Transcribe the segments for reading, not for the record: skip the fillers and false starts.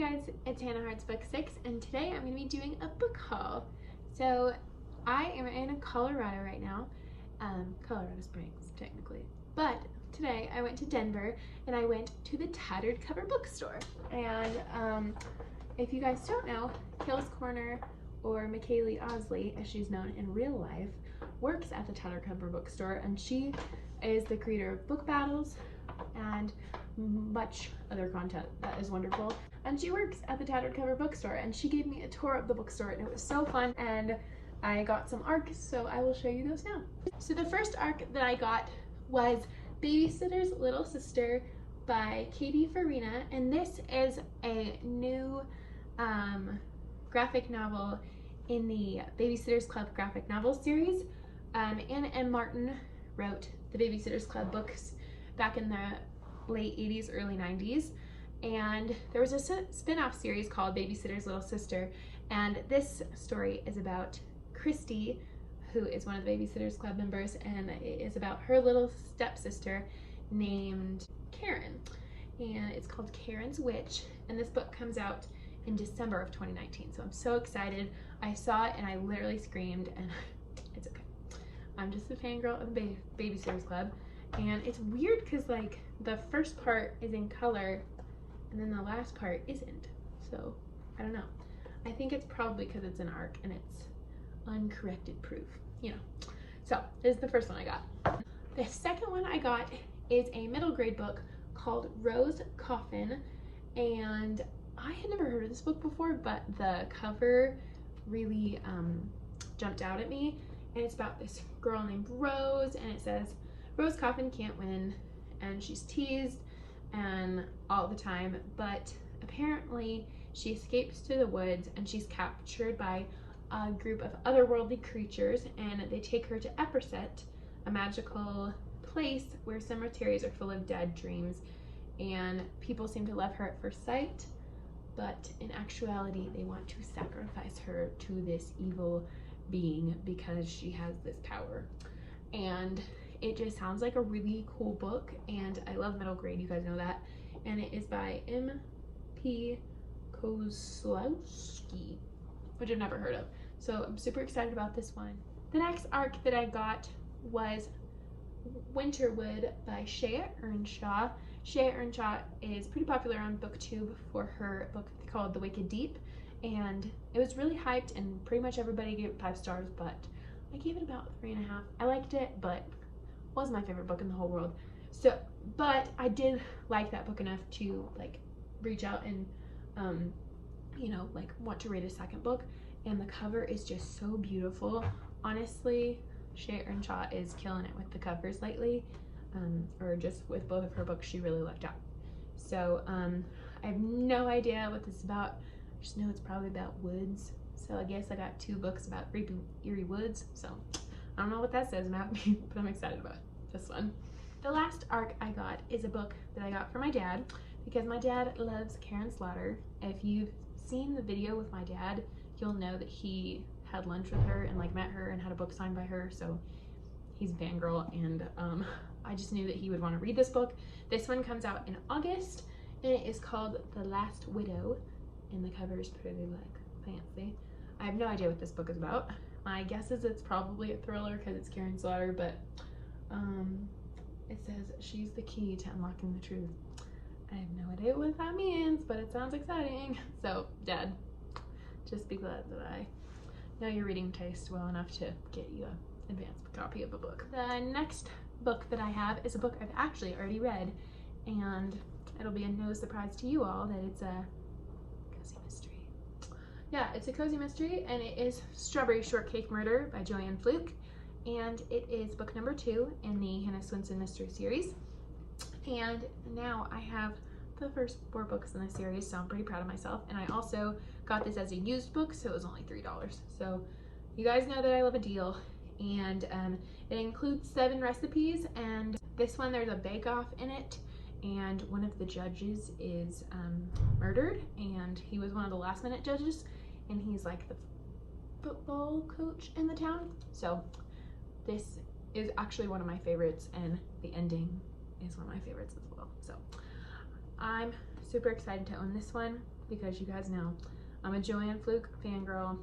guys, it's Hannah Hearts Book 6, and today I'm going to be doing a book haul. So I am in Colorado right now, Colorado Springs technically, but today I went to Denver and I went to the Tattered cover bookstore. And if you guys don't know, Hill's Corner, or McKaylee Osley as she's known in real life, works at the Tattered cover bookstore, and she is the creator of book battles and much other content that is wonderful. And she works at the Tattered cover bookstore, and she gave me a tour of the bookstore and it was so fun, and I got some ARCs, so I will show you those now. So the first ARC that I got was Babysitter's Little Sister by Farina, and this is a new graphic novel in the Babysitters Club graphic novel series. Anna and Martin wrote the Babysitters Club books back in the late 80s, early 90s, and there was a spin-off series called Babysitter's Little Sister, and this story is about Christy, who is one of the Babysitters Club members, and it is about her little stepsister named Karen, and it's called Karen's Witch, and this book comes out in December of 2019, so I'm so excited. I saw it and I literally screamed, and it's okay. I'm just a fangirl of the Babysitters Club, and it's weird because like the first part is in color and then the last part isn't, so I don't know. I think it's probably because it's an ARC and it's uncorrected proof, you know. So this is the first one I got. The second one I got is a middle grade book called Coffin, and I had never heard of this book before, but the cover really jumped out at me, and it's about this girl named Rose, and it says Rose Coffin can't win, and she's teased and all the time, but apparently she escapes to the woods and she's captured by a group of otherworldly creatures, and they take her to Applegate, a magical place where cemeteries are full of dead dreams, and people seem to love her at first sight, but in actuality they want to sacrifice her to this evil being because she has this power. And it just sounds like a really cool book, and I love middle grade, you guys know that, and it is by M.P. Koslowski, which I've never heard of, so I'm super excited about this one. The next ARC that I got was Winterwood by Shea Earnshaw. Shea Earnshaw is pretty popular on BookTube for her book called The Wicked Deep, and it was really hyped and pretty much everybody gave it 5 stars, but I gave it about 3.5. I liked it, but it wasn't my favorite book in the whole world. So, but I did like that book enough to like reach out and you know, like want to read a second book, and the cover is just so beautiful. Honestly, Shea Earnshaw is killing it with the covers lately, or just with both of her books she really left out. So I have no idea what this is about. I just know it's probably about woods, so I guess I got 2 books about eerie woods, so I don't know what that says about me, but I'm excited about this one. The last ARC I got is a book that I got for my dad, because my dad loves Karen Slaughter. If you've seen the video with my dad, you'll know that he had lunch with her and like met her and had a book signed by her, so he's a fangirl, and I just knew that he would want to read this book. This one comes out in August, and it is called The Last Widow, and the cover is pretty like fancy. I have no idea what this book is about. My guess is it's probably a thriller because it's Karen Slaughter, but it says she's the key to unlocking the truth. I have no idea what that means, but it sounds exciting. So, Dad, just be glad that I know your reading taste well enough to get you an advanced copy of a book. The next book that I have is a book I've actually already read, and it'll be a no surprise to you all that it's a cozy mystery. Yeah, it's a cozy mystery, and it is Strawberry Shortcake Murder by Joanne Fluke, and it is book number 2 in the Hannah Swenson mystery series. And now I have the first 4 books in the series, so I'm pretty proud of myself. And I also got this as a used book, so it was only $3. So you guys know that I love a deal. And it includes 7 recipes, and this one there's a bake-off in it, and one of the judges is murdered, and he was one of the last-minute judges, and he's like the football coach in the town. So this is actually one of my favorites, and the ending is one of my favorites as well. So I'm super excited to own this one. because you guys know I'm a Joanne Fluke fangirl,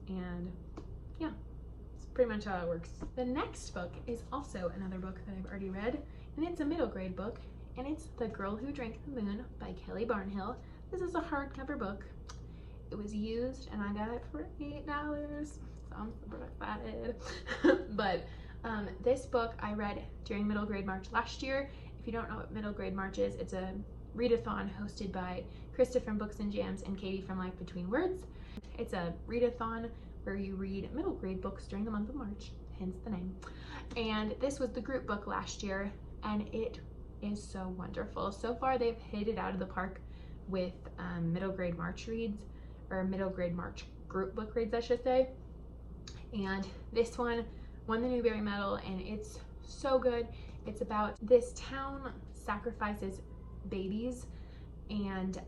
and yeah, it's pretty much how it works. The next book is also another book that I've already read, and it's a middle grade book, and it's The Girl Who Drank the Moon by Kelly Barnhill. This is a hardcover book. It was used and I got it for $8, so I'm super excited. But this book I read during Middle Grade March last year. If you don't know what Middle Grade March is, it's a readathon hosted by Krista from Books and Jams and Katie from Life Between Words. It's a readathon where you read middle grade books during the month of March, hence the name. And this was the group book last year, and it is so wonderful. So far they've hit it out of the park with middle grade March reads, or middle grade March group book reads I should say. And this one won the Newbery Medal, and it's so good. It's about this town sacrifices babies, and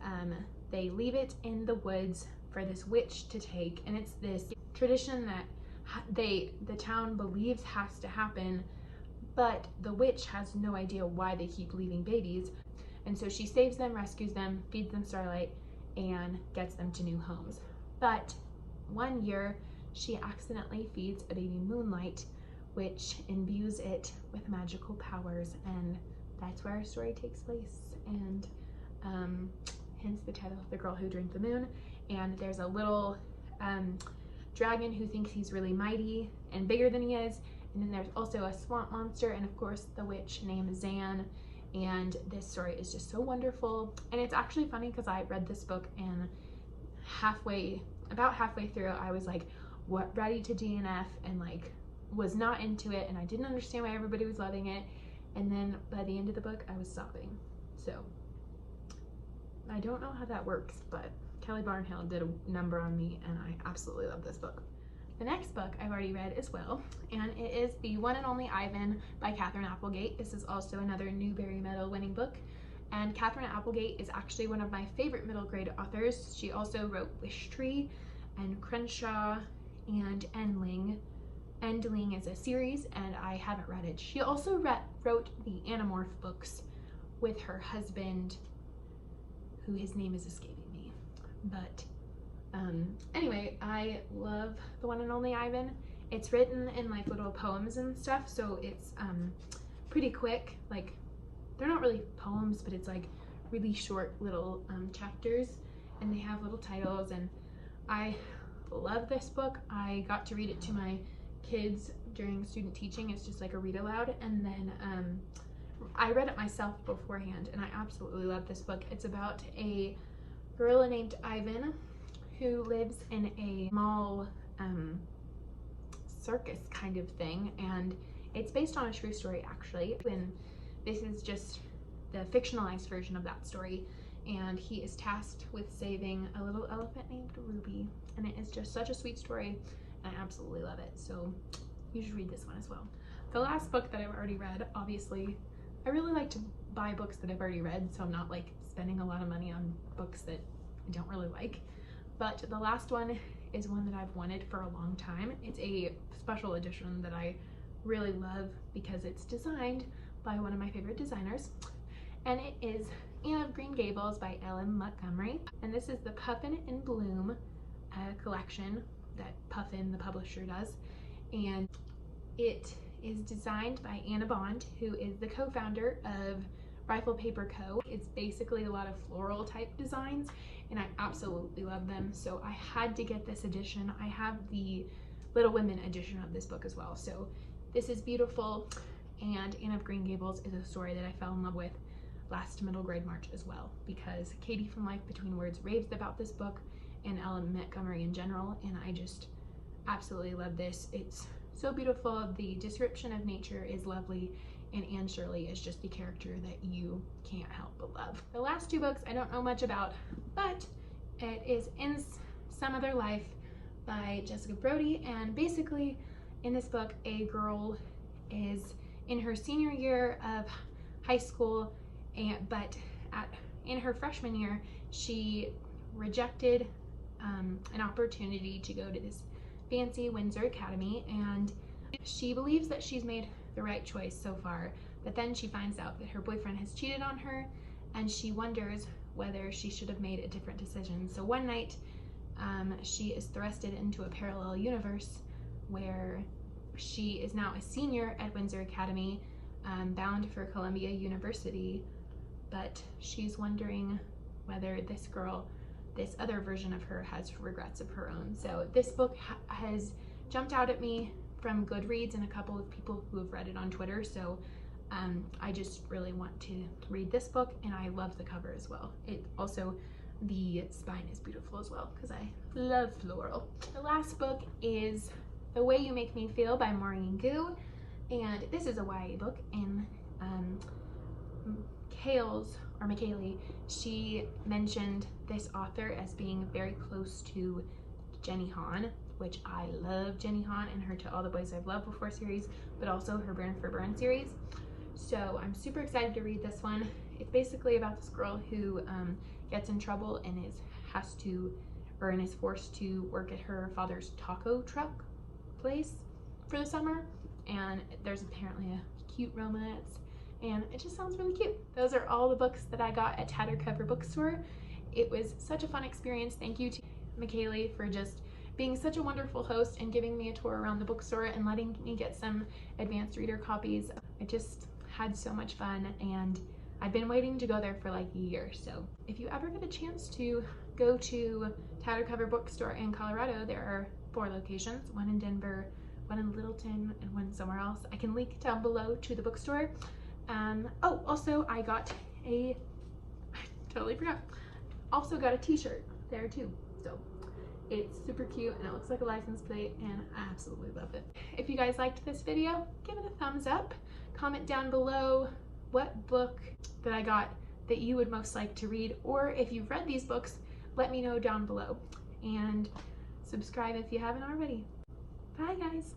they leave it in the woods for this witch to take, and it's this tradition that the town believes has to happen, but the witch has no idea why they keep leaving babies, and so she saves them, rescues them, feeds them starlight, and gets them to new homes. But one year she accidentally feeds a baby Moonlight, which imbues it with magical powers, and that's where our story takes place, and hence the title, The Girl Who Drank the Moon. And there's a little dragon who thinks he's really mighty and bigger than he is, and then there's also a swamp monster, and of course the witch named Zan. And this story is just so wonderful, and it's actually funny because I read this book and about halfway through I was like, what, ready to DNF, and like was not into it, and I didn't understand why everybody was loving it, and then by the end of the book I was sobbing. So I don't know how that works, but Kelly Barnhill did a number on me, and I absolutely love this book. The next book I've already read as well, and it is The One and Only Ivan by Katherine Applegate. This is also another Newbery Medal winning book, and Katherine Applegate is actually one of my favorite middle grade authors. She also wrote Wish Tree and Earnshaw and Endling. Endling is a series, and I haven't read it. She also wrote the Animorph books with her husband, who his name is escaping me. But anyway, I love The One and Only Ivan. It's written in like little poems and stuff, so it's pretty quick. Like, they're not really poems, but it's like really short little chapters, and they have little titles, and I love this book. I got to read it to my kids during student teaching. It's just like a read aloud, and then I read it myself beforehand, and I absolutely love this book. It's about a gorilla named Ivan who lives in a small circus kind of thing, and it's based on a true story actually, and this is just the fictionalized version of that story. And he is tasked with saving a little elephant named Ruby, and it is just such a sweet story, and I absolutely love it, so you should read this one as well. The last book that I've already read, obviously I really like to buy books that I've already read, so I'm not like spending a lot of money on books that I don't really like. But the last one is one that I've wanted for a long time. It's a special edition that I really love because it's designed by one of my favorite designers, and it is Anne of Green Gables by Ellen Montgomery, and this is the Puffin in Bloom collection that Puffin, the publisher, does, and it is designed by Anna Bond, who is the co-founder of Rifle Paper Co. It's basically a lot of floral type designs, and I absolutely love them, so I had to get this edition. I have the Little Women edition of this book as well, so this is beautiful. And Anne of Green Gables is a story that I fell in love with last middle grade March as well, because Katie from Life Between Words raves about this book and Ellen Montgomery in general, and I just absolutely love this. It's so beautiful. The description of nature is lovely, and Anne Shirley is just the character that you can't help but love. The last two books I don't know much about, but it is In Some Other Life by Jessica Brody, and basically in this book a girl is in her senior year of high school, but in her freshman year she rejected an opportunity to go to this fancy Windsor Academy, and she believes that she's made the right choice so far, but then she finds out that her boyfriend has cheated on her, and she wonders whether she should have made a different decision. So one night, she is thrusted into a parallel universe where she is now a senior at Windsor Academy, bound for Columbia University, but she's wondering whether this girl, this other version of her, has regrets of her own. So this book has jumped out at me from Goodreads and a couple of people who have read it on Twitter, so I just really want to read this book, and I love the cover as well. It also, the spine is beautiful as well because I love floral. The last book is The Way You Make Me Feel by Maurene, and this is a YA book, and Michaeli, she mentioned this author as being very close to Jenny Han, which I love Jenny Han and her To All the Boys I've Loved Before series, but also her Burn for Burn series. So I'm super excited to read this one. It's basically about this girl who gets in trouble and is forced to work at her father's taco truck place for the summer, and there's apparently a cute romance, and it just sounds really cute. Those are all the books that I got at Tattered Cover Bookstore. It was such a fun experience. Thank you to Michaeli for just being such a wonderful host and giving me a tour around the bookstore and letting me get some advanced reader copies. I just had so much fun, and I've been waiting to go there for like a year. So if you ever get a chance to go to Tattered Cover Bookstore in Colorado, there are 4 locations, one in Denver, one in Littleton, and one somewhere else. I can link down below to the bookstore. Oh, also I got I totally forgot. Also got a t-shirt there too. So it's super cute and it looks like a license plate, and I absolutely love it. If you guys liked this video, give it a thumbs up. Comment down below what book that I got that you would most like to read, or if you've read these books, let me know down below. And subscribe if you haven't already. Bye guys.